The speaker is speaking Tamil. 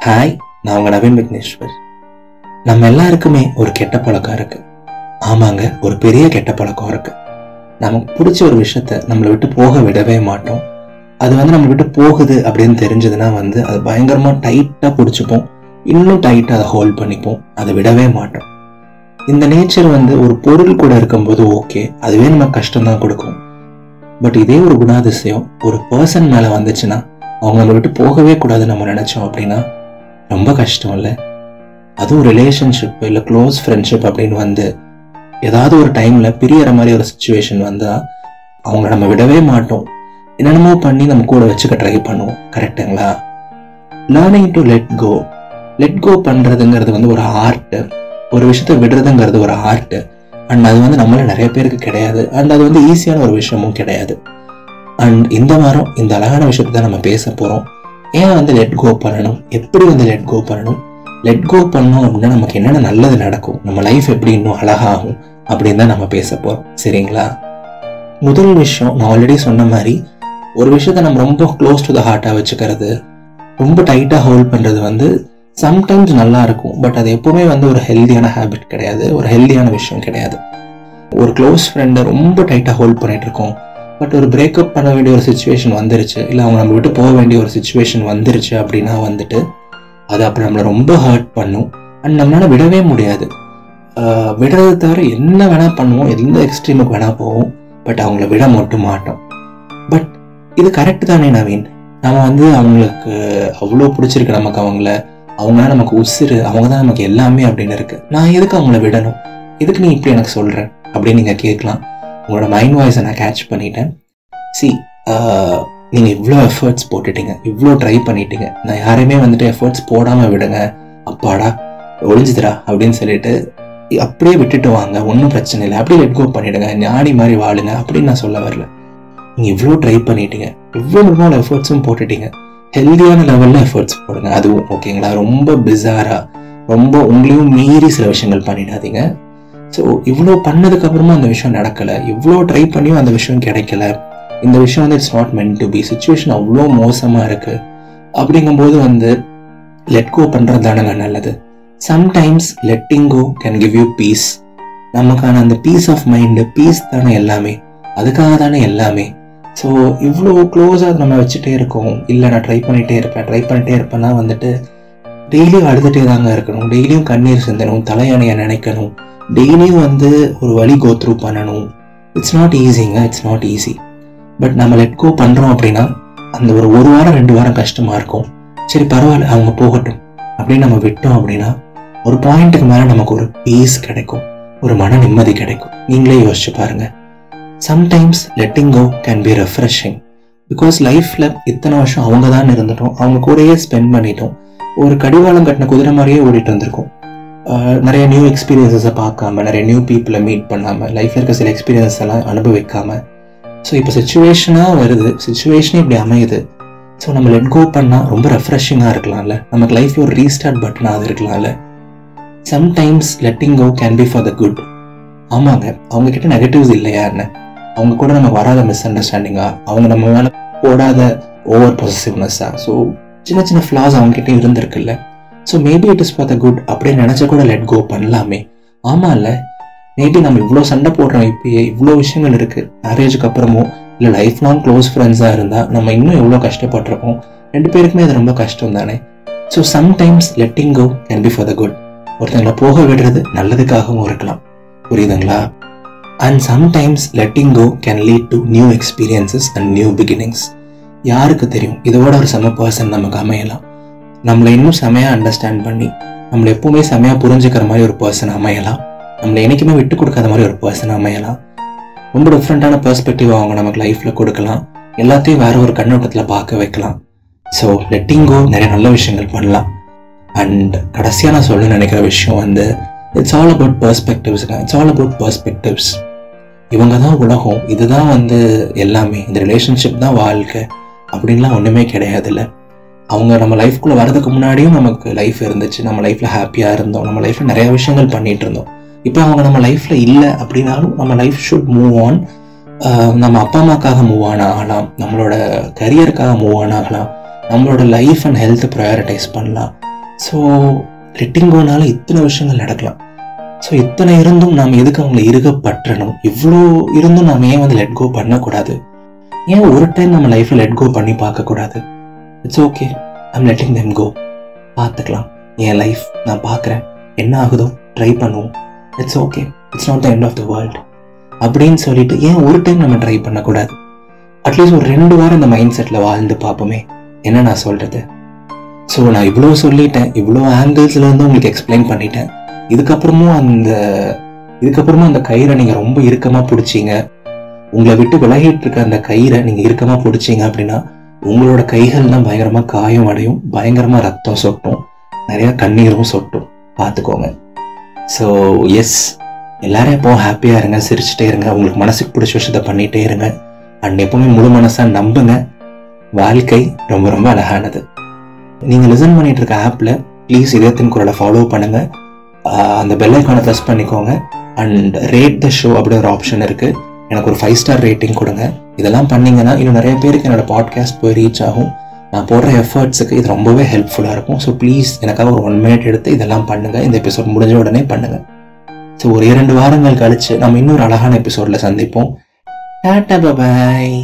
ஹாய், நான் உங்க நவீன் விக்னேஸ்வர். நம்ம எல்லாருக்குமே ஒரு கெட்ட பழக்கம் இருக்கு. ஆமாங்க, ஒரு பெரிய கெட்ட பழக்கம் இருக்கு. நமக்கு பிடிச்ச ஒரு விஷயத்த நம்மளை விட்டு போக விடவே மாட்டோம். அது நம்ம விட்டு போகுது அப்படின்னு தெரிஞ்சதுன்னா அது பயங்கரமா டைட்டா பிடிச்சிப்போம். இன்னும் டைட்டா அதை ஹோல்ட் பண்ணிப்போம். அதை விடவே மாட்டோம். இந்த நேச்சர் ஒரு பொருள் கூட இருக்கும்போது ஓகே, அதுவே நமக்கு கஷ்டம் தான் கொடுக்கும். பட் இதே ஒரு குணாதிசயம் ஒரு பர்சன் மேல வந்துச்சுன்னா, அவங்க நம்ம விட்டு போகவே கூடாதுன்னு நம்ம நினைச்சோம் அப்படின்னா ரொம்ப கஷ்டம் இல்லை? அதுவும் ரிலேஷன்ஷிப் இல்லை க்ளோஸ் ஃப்ரெண்ட்ஷிப் அப்படின்னு ஏதாவது ஒரு டைம்ல பிரியற மாதிரி ஒரு சுச்சுவேஷன் வந்தா அவங்க நம்ம விடவே மாட்டோம். என்னென்னமோ பண்ணி நம்ம கூட வச்சுக்க ட்ரை பண்ணுவோம். கரெக்டுங்களா? லேர்னிங் டு லெட் கோ பண்றதுங்கிறது ஒரு ஆர்ட். ஒரு விஷயத்த விடுறதுங்கிறது ஒரு ஆர்ட். அண்ட் அது நம்மள நிறைய பேருக்கு கிடையாது. அண்ட் அது ஈஸியான ஒரு விஷயமும் கிடையாது. அண்ட் இந்த வாரம் இந்த அழகான விஷயத்தை தான் நம்ம பேச போறோம். ஏன் லெட் கோ பண்ணணும், எப்படி லெட் கோ பண்ணணும், லெட் கோ பண்ணோம் அப்படின்னா நமக்கு என்னென்ன நல்லது நடக்கும், நம்ம லைஃப் எப்படி இன்னும் அழகாகும் அப்படின்னு தான் நம்ம பேச போறோம். சரிங்களா? முதல் விஷயம், நான் ஆல்ரெடி சொன்ன மாதிரி ஒரு விஷயத்த நம்ம ரொம்ப க்ளோஸ் டு த ஹார்ட்டா வச்சுக்கிறது, ரொம்ப டைட்டா ஹோல்ட் பண்றது சம்டைம்ஸ் நல்லா இருக்கும். பட் அது எப்பவுமே ஒரு ஹெல்தியான ஹேபிட் கிடையாது, ஒரு ஹெல்தியான விஷயம் கிடையாது. ஒரு க்ளோஸ் ஃப்ரெண்டை ரொம்ப டைட்டா ஹோல்ட் பண்ணிட்டு இருக்கோம். பட் ஒரு பிரேக்கப் பண்ண வேண்டிய ஒரு சுச்சுவேஷன் வந்துருச்சு, இல்லை அவங்க நம்ம விட்டு போக வேண்டிய ஒரு சுச்சுவேஷன் வந்துருச்சு அப்படின்னா அது அப்புறம் நம்மளை ரொம்ப ஹர்ட் பண்ணும். அண்ட் நம்மளால விடவே முடியாது. விடுறது தவிர என்ன வேணா பண்ணுவோம், எந்த எக்ஸ்ட்ரீமுக்கு வேணா போவோம். பட் அவங்கள விட மட்டும் மாட்டோம். பட் இது கரெக்ட் தானே நவீன்? நம்ம அவங்களுக்கு அவ்வளோ பிடிச்சிருக்கு, நமக்கு அவங்க தான் நமக்கு உசுறு, அவங்க தான் நமக்கு எல்லாமே அப்படின்னு இருக்கு. நான் எதுக்கு அவங்கள விடணும்? எதுக்கு நீ இப்படி எனக்கு சொல்ற அப்படின்னு நீங்க கேட்கலாம். உங்களோட மைண்ட் வாய்ஸை நான் கேட்ச் பண்ணிட்டேன். நீங்கள் இவ்வளோ எஃபர்ட்ஸ் போட்டுட்டீங்க, இவ்வளோ ட்ரை பண்ணிட்டீங்க. நான் யாரையுமே எஃபர்ட்ஸ் போடாமல் விடுங்க, அப்பாடா ஒழிஞ்சுதுரா அப்படின்னு சொல்லிட்டு அப்படியே விட்டுட்டு வாங்க, ஒன்றும் பிரச்சனை இல்லை, அப்படியே லெட் கோ பண்ணிடுங்க, ஞானி மாதிரி வாழுங்க அப்படின்னு நான் சொல்ல வரல. நீங்கள் இவ்வளோ ட்ரை பண்ணிட்டீங்க, இவ்வளோ எஃபர்ட்ஸும் போட்டுட்டீங்க. ஹெல்தியான லெவலில் எஃபர்ட்ஸ் போடுங்க. அதுவும் ஓகேங்களா? ரொம்ப பிஸாரா, ரொம்ப உங்களையும் மீறி சில விஷயங்கள் பண்ணிடாதீங்க. ஸோ இவ்வளோ பண்ணதுக்கு அப்புறமா அந்த விஷயம் நடக்கலை, இவ்வளோ ட்ரை பண்ணியும் அந்த விஷயம் கிடைக்கல, இந்த விஷயம் it's not meant to be, situation அவ்வளோ மோசமாக இருக்கு அப்படிங்கும்போது லெட் கோ பண்ணுறது தானங்க நல்லது. Sometimes letting go can give you peace. நமக்கான அந்த பீஸ் ஆஃப் மைண்டு, பீஸ் தானே எல்லாமே, அதுக்காக தானே எல்லாமே. ஸோ இவ்வளோ க்ளோஸாக நம்ம வச்சுட்டே இருக்கோம். இல்லை நான் ட்ரை பண்ணிகிட்டே இருப்பேன்னா டெய்லியும் அழுதுகிட்டே தாங்க இருக்கணும், டெய்லியும் கண்ணீர் சிந்தணும், தலையணையை நினைக்கணும், டெய்லியும் ஒரு வழி கோ த்ரூ பண்ணணும். இட்ஸ் நாட் ஈஸிங்க, இட்ஸ் நாட் ஈஸி. பட் நம்ம லெட் கோ பண்ணுறோம் அப்படின்னா அந்த ஒரு வாரம் 2 வாரம் கஷ்டமாக இருக்கும். சரி பரவாயில்ல, அவங்க போகட்டும் அப்படின்னு நம்ம விட்டோம் அப்படின்னா ஒரு பாயிண்ட்டுக்கு மேலே நமக்கு ஒரு பீஸ் கிடைக்கும், ஒரு மன நிம்மதி கிடைக்கும். நீங்களே யோசிச்சு பாருங்க. Sometimes letting go can be refreshing. Because லைஃப்பில் இத்தனை வருஷம் அவங்க தான் இருந்துட்டோம், அவங்க கூடயே ஸ்பெண்ட் பண்ணிட்டோம். ஒரு கடிவாளம் கட்டின குதிரை மாதிரியே ஓடிட்டு இருந்திருக்கும். நிறைய நியூ எக்ஸ்பீரியன்ஸஸை பார்க்காம, நிறைய நியூ பீப்புளை மீட் பண்ணாமல், லைஃப்பில் இருக்க சில எக்ஸ்பீரியன்ஸ் எல்லாம் அனுபவிக்காம. ஸோ இப்போ சிச்சுவேஷனாக வருது, சிச்சுவேஷனே இப்படி அமையுது. ஸோ நம்ம லெட் கோ பண்ணால் ரொம்ப ரெஃப்ரெஷிங்காக இருக்கலாம்ல, நமக்கு லைஃப்பில் ஒரு ரீஸ்டார்ட் பட்டனாக இருக்கலாம்ல. Sometimes letting go can be for the good. ஆமாங்க, அவங்க கிட்ட நெகட்டிவ்ஸ் இல்லையா என்ன? அவங்க கூட நமக்கு வராத மிஸ் அண்டர்ஸ்டாண்டிங்கா, அவங்க நம்ம மேலே போடாத ஓவர் பொசசிவ்னஸா, ஸோ சின்ன சின்ன ஃப்ளாஸ் அவங்க கிட்டே இருந்திருக்குல்ல. So maybe it is for the good அப்படின்னு நினச்ச கூட லெட் கோ பண்ணலாமே. ஆமாம் இல்லை? மேபி நம்ம இவ்வளோ சண்டை போடுறோம், இப்பயே இவ்வளோ விஷயங்கள் இருக்குது. மேரேஜுக்கு அப்புறமும் இல்லை லைஃப் லாங் க்ளோஸ் ஃப்ரெண்ட்ஸாக இருந்தால் நம்ம இன்னும் எவ்வளோ கஷ்டப்பட்டிருப்போம். 2 பேருக்குமே அது ரொம்ப கஷ்டம் தானே. So sometimes letting go can be for the good. ஒருத்தங்களை போக விடுறது நல்லதுக்காகவும் இருக்கலாம். புரியுதுங்களா? And sometimes letting go can lead to new experiences and new beginnings. யாருக்கு தெரியும், இதோட ஒரு செம பர்சன் நமக்கு அமையலாம். நம்மளை இன்னும் செமையாக அண்டர்ஸ்டாண்ட் பண்ணி நம்மளை எப்பவுமே செமையாக புரிஞ்சுக்கிற மாதிரி ஒரு பர்சன் அமையலாம். நம்மளை என்றைக்குமே விட்டு கொடுக்காத மாதிரி ஒரு பர்சன் அமையலாம். ரொம்ப டிஃப்ரெண்ட்டான பெர்ஸ்பெக்டிவ் அவங்க நமக்கு லைஃப்பில் கொடுக்கலாம். எல்லாத்தையும் வேற ஒரு கண்ணோட்டத்தில் பார்க்க வைக்கலாம். ஸோ லெட்டிங் கோ நிறைய நல்ல விஷயங்கள் பண்ணலாம். அண்ட் கடைசியாக நான் சொல்ல நினைக்கிற விஷயம் இட்ஸ் ஆல் அபவுட் பெர்ஸ்பெக்டிவ்ஸ்ங்க. It's all about perspectives. இவங்க தான் உலகம், இதுதான் எல்லாமே, இந்த ரிலேஷன்ஷிப் தான் வாழ்க்கை அப்படின்லாம் ஒன்றுமே கிடையாது. இல்லை, அவங்க நம்ம லைஃப்குள்ளே வரதுக்கு முன்னாடியும் நமக்கு லைஃப் இருந்துச்சு, நம்ம லைஃப்பில் ஹாப்பியாக இருந்தோம், நம்ம லைஃப்பில் நிறைய விஷயங்கள் பண்ணிகிட்டு இருந்தோம். இப்போ அவங்க நம்ம லைஃப்பில் இல்லை அப்படின்னாலும் நம்ம லைஃப் ஷுட் மூவ் ஆன். நம்ம அப்பா அம்மாக்காக மூவ் ஆன் ஆகலாம், நம்மளோட கரியருக்காக மூவ் ஆன் ஆகலாம், நம்மளோட லைஃப் அண்ட் ஹெல்த் ப்ரையாரிட்டைஸ் பண்ணலாம். ஸோ லெட்டிங் கோனால இத்தனை விஷயங்கள் நடக்கலாம். ஸோ இத்தனை இருந்தும் நாம் எதுக்கு அவங்களை இருக பற்றணும்? இவ்வளோ இருந்தும் நாம் ஏன் வந்து லெட் கோ பண்ணக்கூடாது? ஏன் ஒரு டைம் நம்ம லைஃப்பில் லெட் கோ பண்ணி பார்க்கக்கூடாது? It's okay, I'm letting them go. பார்த்துக்கலாம், என் லைஃப் நான் பார்க்குறேன், என்ன ஆகுதோ ட்ரை பண்ணுவோம். It's okay, it's not the end of the world அப்படின்னு சொல்லிட்டு ஏன் ஒரு டைம் நம்ம ட்ரை பண்ணக்கூடாது? அட்லீஸ்ட் ஒரு 2 வாரம் இந்த மைண்ட் செட்டில் வாழ்ந்து பார்ப்போமே. என்ன நான் சொல்கிறது? ஸோ நான் இவ்வளோ சொல்லிட்டேன், இவ்வளோ ஆங்கிள்ஸில் வந்து உங்களுக்கு எக்ஸ்பிளைன் பண்ணிட்டேன். இதுக்கப்புறமும் அந்த கயிறை நீங்கள் ரொம்ப இறுக்கமாக பிடிச்சிங்க, உங்களை விட்டு விலகிட்டு இருக்க அந்த கயிறை நீங்கள் இறுக்கமாக பிடிச்சிங்க அப்படின்னா உங்களோட கைகள் தான் பயங்கரமாக காயம் அடையும், பயங்கரமாக ரத்தம் சொட்டும், நிறையா கண்ணீரும் சொட்டும். பார்த்துக்கோங்க. ஸோ எஸ், எல்லாரும் எப்போ ஹாப்பியாக இருங்க, சிரிச்சுட்டே இருங்க, உங்களுக்கு மனசுக்கு பிடிச்ச விஷயத்த பண்ணிகிட்டே இருங்க. அண்ட் எப்பவுமே முழு மனசாக நம்புங்க, வாழ்க்கை ரொம்ப ரொம்ப அழகானது. நீங்கள் லிசன் பண்ணிட்டு இருக்க ஆப்பில் ப்ளீஸ் இதயத்தின் குரலை ஃபாலோ பண்ணுங்கள், அந்த பெல் ஐகானை ப்ரெஸ் பண்ணிக்கோங்க. அண்ட் ரேட் த ஷோ அப்படி ஒரு ஆப்ஷன் இருக்குது, எனக்கு ஒரு 5 ஸ்டார் ரேட்டிங் கொடுங்க. இதெல்லாம் பண்ணிங்கன்னா இன்னும் நிறைய பேருக்கு என்னோட பாட்காஸ்ட் போய் ரீச் ஆகும். நான் போடுற எஃபர்ட்ஸுக்கு இது ரொம்பவே ஹெல்ப்ஃபுல்லாக இருக்கும். ஸோ ப்ளீஸ் எனக்காக ஒரு 1 மினிட் எடுத்து இதெல்லாம் பண்ணுங்கள். இந்த எபிசோட் முடிஞ்ச உடனே பண்ணுங்கள். ஸோ ஒரு 2 வாரங்கள் கழிச்சு நம்ம இன்னொரு அழகான எபிசோடில் சந்திப்போம். Tata, bye bye.